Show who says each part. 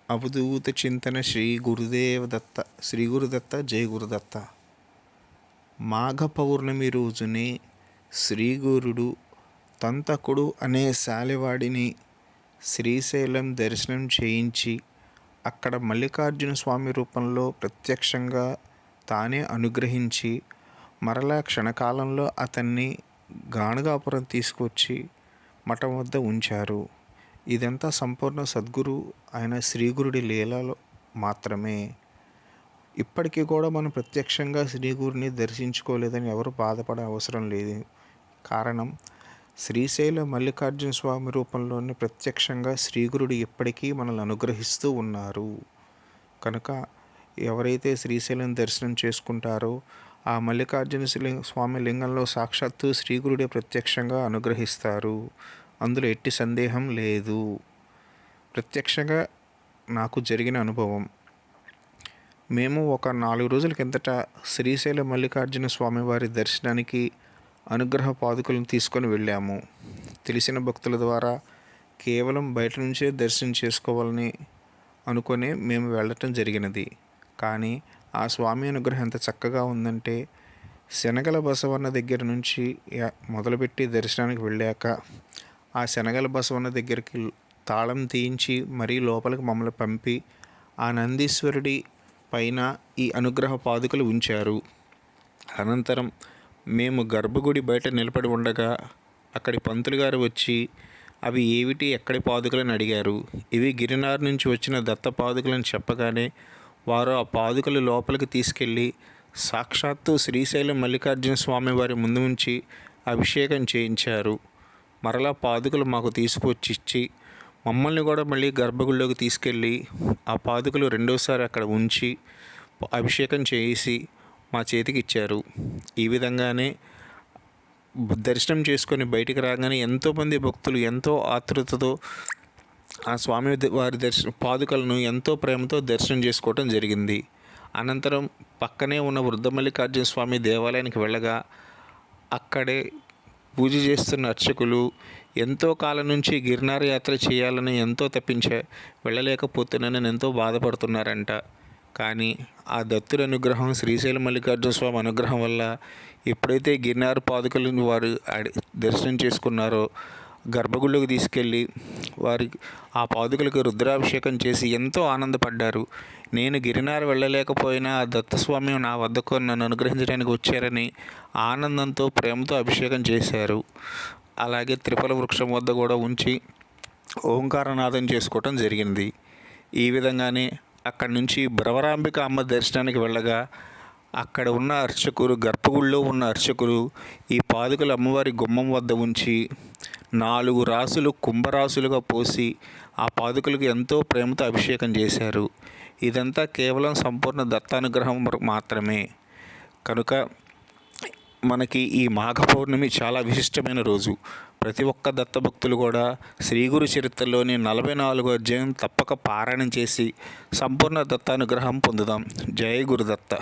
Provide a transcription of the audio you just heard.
Speaker 1: అవధూత చింతన శ్రీ గురుదేవ దత్త. శ్రీ గురుదత్త, జై గురుదత్త. మాఘ పౌర్ణమి రోజునే శ్రీగురుడు తంతకుడు అనే శాలివాడిని శ్రీశైలం దర్శనం చేయించి అక్కడ మల్లికార్జున స్వామి రూపంలో ప్రత్యక్షంగా తానే అనుగ్రహించి మరలా క్షణకాలంలో అతన్ని గాణగాపురం తీసుకొచ్చి మఠం వద్ద ఉంచారు. ఇదంతా సంపూర్ణ సద్గురు ఆయన శ్రీగురుడి లీలలో మాత్రమే. ఇప్పటికీ కూడా మనం ప్రత్యక్షంగా శ్రీగురిని దర్శించుకోలేదని ఎవరు బాధపడే అవసరం లేదు. కారణం, శ్రీశైల మల్లికార్జున స్వామి రూపంలోనే ప్రత్యక్షంగా శ్రీగురుడు ఇప్పటికీ మనల్ని అనుగ్రహిస్తూ ఉన్నారు. కనుక ఎవరైతే శ్రీశైలం దర్శనం చేసుకుంటారో ఆ మల్లికార్జున స్వామి లింగంలో సాక్షాత్తు శ్రీగురుడే ప్రత్యక్షంగా అనుగ్రహిస్తారు. అందులో ఎట్టి సందేహం లేదు. ప్రత్యక్షంగా నాకు జరిగిన అనుభవం. మేము ఒక 4 రోజుల కిందట శ్రీశైల మల్లికార్జున స్వామి వారి దర్శనానికి అనుగ్రహ పాదుకలను తీసుకొని వెళ్ళాము. తెలిసిన భక్తుల ద్వారా కేవలం బయట నుంచే దర్శనం చేసుకోవాలని అనుకొని మేము వెళ్ళటం జరిగినది. కానీ ఆ స్వామి అనుగ్రహం ఎంత చక్కగా ఉందంటే, శనగల బసవన్న దగ్గర నుంచి మొదలుపెట్టి దర్శనానికి వెళ్ళాక ఆ శనగల బసవన్న దగ్గరికి తాళం తీయించి మరీ లోపలికి మమ్మల్ని పంపి ఆ నందీశ్వరుడి పైన ఈ అనుగ్రహ పాదుకలు ఉంచారు. అనంతరం మేము గర్భగుడి బయట నిలబడి ఉండగా అక్కడి పంతులు గారు వచ్చి అవి ఏమిటి, ఎక్కడి పాదుకలని అడిగారు. ఇవి గిరినార్ నుంచి వచ్చిన దత్త పాదుకలని చెప్పగానే వారు ఆ పాదుకలు లోపలికి తీసుకెళ్ళి సాక్షాత్తు శ్రీశైలం మల్లికార్జున స్వామి వారి ముందు ఉంచి అభిషేకం చేయించారు. మరలా పాదుకలు మాకు తీసుకువచ్చి ఇచ్చి మమ్మల్ని కూడా మళ్ళీ గర్భగుడిలోకి తీసుకెళ్ళి ఆ పాదుకలు రెండోసారి అక్కడ ఉంచి అభిషేకం చేసి మా చేతికి ఇచ్చారు. ఈ విధంగానే దర్శనం చేసుకొని బయటికి రాగానే ఎంతోమంది భక్తులు ఎంతో ఆతృతతో ఆ స్వామి వారి పాదుకలను ఎంతో ప్రేమతో దర్శనం చేసుకోవటం జరిగింది. అనంతరం పక్కనే ఉన్న వృద్ధమల్లికార్జున స్వామి దేవాలయానికి వెళ్ళగా అక్కడే పూజ చేస్తున్న అర్చకులు ఎంతో కాలం నుంచి గిరినార యాత్ర చేయాలని ఎంతో వెళ్ళలేకపోతున్నానని ఎంతో బాధపడుతున్నారంట. కానీ ఆ దత్తుడి అనుగ్రహం, శ్రీశైలం మల్లికార్జున స్వామి అనుగ్రహం వల్ల ఎప్పుడైతే గిరినార పాదుకలను వారు దర్శనం చేసుకున్నారో గర్భగుడిలోకి తీసుకెళ్ళి వారికి ఆ పాదుకలకు రుద్రాభిషేకం చేసి ఎంతో ఆనందపడ్డారు. నేను గిరినార వెళ్ళలేకపోయినా ఆ దత్తస్వామి నా వద్దకు నన్ను అనుగ్రహించడానికి వచ్చారని ఆనందంతో ప్రేమతో అభిషేకం చేశారు. అలాగే త్రిఫల వృక్షం వద్ద కూడా ఉంచి ఓంకారనాదం చేసుకోవటం జరిగింది. ఈ విధంగానే అక్కడి నుంచి భ్రవరాంబిక అమ్మ దర్శనానికి వెళ్ళగా అక్కడ ఉన్న అర్చకులు, గర్భగుడిలో ఉన్న అర్చకులు ఈ పాదుకలు అమ్మవారి గుమ్మం వద్ద ఉంచి 4 రాసులు కుంభరాసులుగా పోసి ఆ పాదుకలకు ఎంతో ప్రేమతో అభిషేకం చేశారు. ఇదంతా కేవలం సంపూర్ణ దత్తానుగ్రహం మాత్రమే. కనుక మనకి ఈ మాఘ పౌర్ణమి చాలా విశిష్టమైన రోజు. ప్రతి ఒక్క దత్తభక్తులు కూడా శ్రీగురు చరిత్రలోని 44వ అధ్యాయం తప్పక పారాయణం చేసి సంపూర్ణ దత్తానుగ్రహం పొందుదాం. జై గురుదత్త.